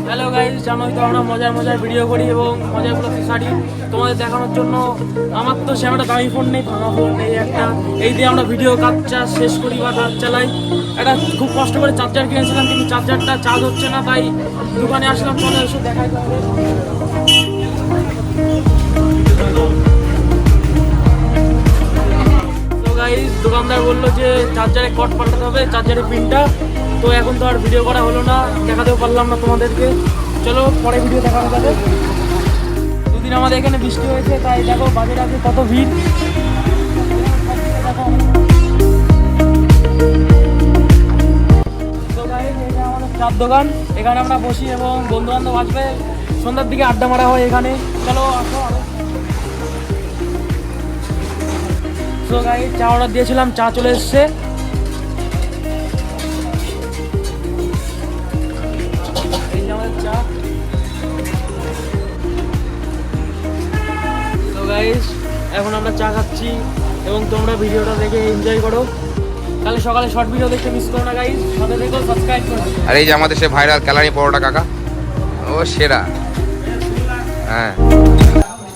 Hello guys, জানোই তো আমরা মজার মজার ভিডিও করি এবং মজার প্রতি সারি তোমাদের দেখানোর জন্য। আমার তো সে একটা দামি ফোন নেই, ভাঙা ফোন নেই একটা, এই দিয়ে আমরা ভিডিও কাজটা শেষ করি বা কাজ চালাই। একটা খুব কষ্ট করে চার্জার কিনেছিলাম, কিন্তু চার্জারটা চার্জ হচ্ছে না, তাই দোকানে আসলাম। চলে এসে দেখাই তোমাদের। তো গাইস, দোকানদার বললো যে চার্জারে কট পাল্টাতে হবে, চার্জারের পিনটা। তো এখন তো আর ভিডিও করা হলো না, দেখাতেও পারলাম না তোমাদেরকে। চলো পরে ভিডিও দেখানো যাবে। দুদিন আমাদের এখানে বৃষ্টি হয়েছে, তাই দেখো বাজারে আজকে কত ভিড়। তো গাইস, এটা আমাদের চার দোকান, এখানে আমরা বসি এবং বন্ধু বান্ধব আসবে, সন্ধ্যার দিকে আড্ডা মারা হয় এখানে। চলো আসো। তো গাইস, চা অর্ডার দিয়েছিলাম, চা চলে এসছে। তো গাইস, এখন আমরা চা খাচ্ছি এবং তোমরা ভিডিওটা দেখে এনজয় করো। কালে সকালে শর্ট ভিডিও দেখতে মিস করো না গাইস, সাথে দেখো, সাবস্ক্রাইব করো। আর এই যে আমাদের সে ভাইরাল ক্যালারি পরোটা কাকা, ও সেরা। হ্যাঁ।